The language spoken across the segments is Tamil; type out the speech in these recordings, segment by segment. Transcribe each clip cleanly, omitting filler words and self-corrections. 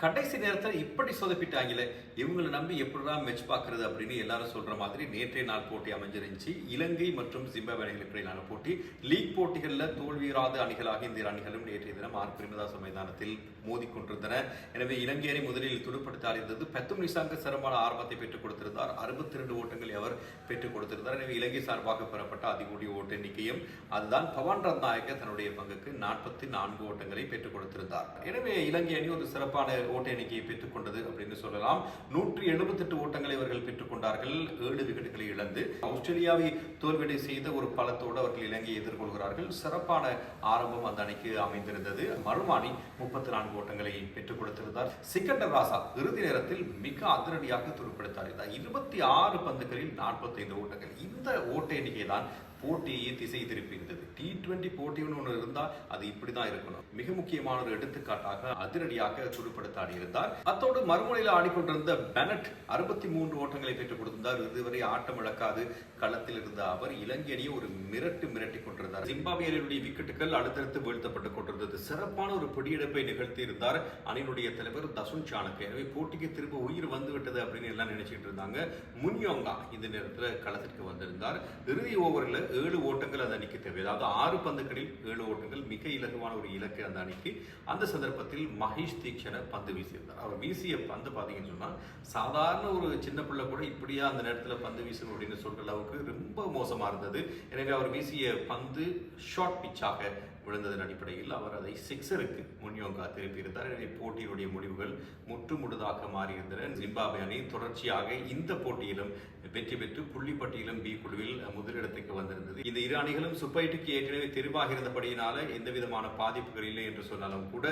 கடைசி நேரத்தில் இப்படி சொதப்பிட்டாங்களே, இவங்கள நம்பி எப்படிதான் மேட்ச் பார்க்கிறது அப்படின்னு எல்லாரும் சொல்ற மாதிரி நேற்றைய நாள் போட்டி அமைஞ்சிருந்துச்சு. இலங்கை மற்றும் ஜிம்பாப்வே அணிகளுக்கு இடையிலான போட்டி. லீக் போட்டிகளில் தோல்வியுறாத அணிகளாக இந்த அணிகளும் நேற்றைய தினம் ஆர் பிரேமதாச மைதானத்தில் மோதிக்கொண்டிருந்தன. எனவே இலங்கை அணி முதலில் துடுப்படுத்த அறிந்தது. பெத்தும் நிசாங்க சிறப்பான ஆரம்பத்தை பெற்றுக் கொடுத்திருந்தார். 62 ஓட்டங்களை அவர் பெற்றுக் கொடுத்திருந்தார். எனவே இலங்கை சார்பாக பெறப்பட்ட அதிகூடிய ஓட்ட எண்ணிக்கையும் அதுதான். பவான் ரத்நாயக்க தன்னுடைய பங்குக்கு 44 ஓட்டங்களை பெற்றுக் கொடுத்திருந்தார். எனவே இலங்கை அணி ஒரு சிறப்பான ஓட்ட எண்ணிக்கையை பெற்றுக் கொண்டது அப்படின்னு சொல்லலாம். 178 ஓட்டங்களை அவர்கள் பெற்றுக் கொண்டார்கள். 7 விக்கெட்டுகளை இழந்து ஆஸ்திரேலியாவை தோல்வியடை செய்த ஒரு பலத்தோடு அவர்கள் இலங்கையை எதிர்கொள்கிறார்கள். சிறப்பான ஆரம்பம் அந்த அணிக்கு அமைந்திருந்தது. மருமானி 34 ஓட்டங்களை பெற்றுக் கொடுத்திருந்தார். சிக்கந்தர் ராசா இறுதி நேரத்தில் மிக அதிரடியாக துடுப்படுத்தார். 26 பந்துகளில் 45 ஓட்டங்கள். இந்த ஓட்ட எண்ணிக்கை தான் போட்டியை திசை திருப்பி இருந்தது. T20 போட்டின்னு ஒன்று இருந்தால் அது இப்படிதான் இருக்கணும். மிக முக்கியமான ஒரு எடுத்துக்காட்டாக அதிரடியாக துடுப்படுத்த ஆடியிருந்தார். அத்தோடு மறுமுனையில் ஆடிக்கொண்டிருந்த பெனட் 63 ஓட்டங்களை பெற்றுக் கொடுத்திருந்தார். இதுவரை ஆட்டம் இழக்காது களத்தில் இருந்த அவர் இலங்கை அணியை ஒரு மிரட்டி கொண்டிருந்தார். ஜிம்பாப்வே அணியுடைய விக்கெட்டுகள் அடுத்தடுத்து வீழ்த்தப்பட்டுக் கொண்டிருந்தது. சிறப்பான ஒரு பிடியெடுப்பை நிகழ்த்தி இருந்தார் அணியினுடைய தலைவர் தசுன் சாணக்க. எனவே போட்டிக்கு திரும்ப உயிர் வந்துவிட்டது அப்படின்னு எல்லாம் நினைச்சிட்டு இருந்தாங்க. முன்யோங்கா இந்த நேரத்தில் களத்திற்கு வந்திருந்தார். இறுதி ஓவரில் 7 ஓட்டங்கள் அந்த அணிக்கு தேவை. அதாவது 6 பந்துகளில் 7 ஓட்டங்கள் மிக இலகுவான ஒரு இலக்கு அந்த அணிக்கு. அந்த சந்தர்ப்பத்தில் மகேஷ் தீக்ஷண பந்து வீசியிருந்தார். அவர் வீசிய பந்து பார்த்தீங்கன்னு சொன்னால் சாதாரண ஒரு சின்ன பிள்ளை கூட இப்படியா அந்த நேரத்தில் பந்து வீசணும் அப்படின்னு சொல்ற அளவுக்கு ரொம்ப மோசமா இருந்தது. எனவே அவர் வீசிய பந்து ஷார்ட் பிச்சாக விழுந்ததன் அடிப்படையில் அவர் அதை சிக்ஸருக்கு முன்யோங்கா திருப்பியிருந்தார். எனவே போட்டியினுடைய முடிவுகள் முற்றுமுழுதாக மாறியிருந்தன. ஜிம்பாப்வே அணி தொடர்ச்சியாக இந்த போட்டியிலும் வெற்றி பெற்று புள்ளிப்பட்டியலும் பி குழுவில் முதலிடத்துக்கு வந்திருந்தது. இந்த இரு அணிகளும் சூப்பர் எட்டுக்கு ஏற்கனவே தெரிவாக இருந்தபடியினால எந்த விதமான பாதிப்புகள் இல்லை என்று சொன்னாலும் கூட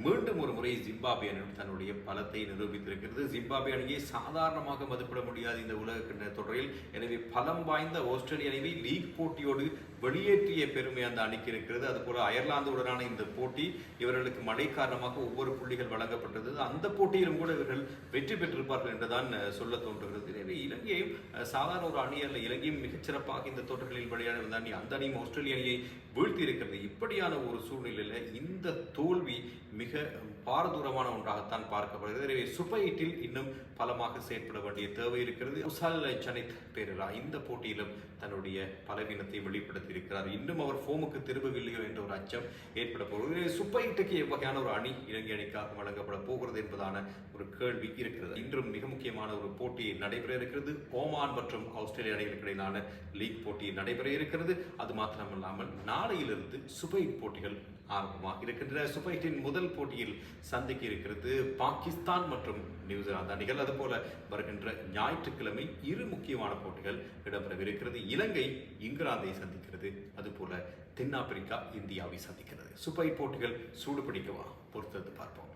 மீண்டும் ஒரு முறை ஜிம்பாப்வே அணி தன்னுடைய பலத்தை நிரூபித்திருக்கிறது. ஜிம்பாப்வே அணியை சாதாரணமாக மதிப்பிட முடியாது இந்த உலக கிண்ண தொடரில். எனவே பலம் வாய்ந்த ஆஸ்திரேலிய அணியை லீக் போட்டியோடு வெளியேற்றிய பெருமை அந்த அணிக்கு இருக்கிறது. அதுபோல அயர்லாந்துடனான இந்த போட்டி இவர்களுக்கு மழை காரணமாக ஒவ்வொரு புள்ளிகள் வழங்கப்பட்டது. அந்த போட்டியிலும் கூட இவர்கள் வெற்றி பெற்றிருப்பார்கள் என்றுதான் சொல்ல தோன்றுகிறது. எனவே இலங்கையும் சாதாரண ஒரு அணி அல்ல. இலங்கையும் மிகச்சிறப்பாக இந்த தொடர்களில் விளையாட வந்த அணி. அந்த அணியும் ஆஸ்திரேலிய அணியை வீழ்த்தி இருக்கிறது. இப்படியான ஒரு சூழ்நிலையில் இந்த தோல்வி மிக பாரதூரமான ஒன்றாகத்தான் பார்க்கப்படுகிறது. எனவே சூப்பர் எயிட்டில் இன்னும் பலமாக செயற்பட வேண்டிய தேவை இருக்கிறது. உசால் ஜனித் பெரேரா இந்த போட்டியிலும் தன்னுடைய பலவீனத்தை வெளிப்படுத்தி இருக்கிறார். இன்னும் அவர் ஃபோமுக்கு திரும்பவில்லையோ என்ற ஒரு அச்சம் ஏற்பட போகிறது. சூப்பர் எயிட்டுக்கு எவ்வகையான ஒரு அணி இலங்கை அணிக்காக வழங்கப்பட போகிறது என்பதான ஒரு கேள்வி இருக்கிறது. இன்றும் மிக முக்கியமான ஒரு போட்டி நடைபெற இருக்கிறது. ஓமான் மற்றும் ஆஸ்திரேலிய அணிகளுக்கு இடையிலான லீக் போட்டி நடைபெற இருக்கிறது. அது மாத்திரமல்லாமல் நாளையிலிருந்து சூப்பர் எயிட் போட்டிகள் ஆரம்பமாக இருக்கின்றன. சூப்பர் எயிட்டின் முதல் போட்டியில் சந்திக்க இருக்கிறது பாகிஸ்தான் மற்றும் நியூசிலாந்து அணிகள். அதுபோல வருகின்ற ஞாயிற்றுக்கிழமை 2 முக்கியமான போட்டிகள் இடம்பெறவிருக்கிறது. இலங்கை இங்கிலாந்தை சந்திக்கிறது. அதுபோல தென்னாப்பிரிக்கா இந்தியாவை சந்திக்கிறது. சூப்பர் எயிட் போட்டிகள் சூடு பிடிக்கவா? பொறுத்தது பார்ப்போம்.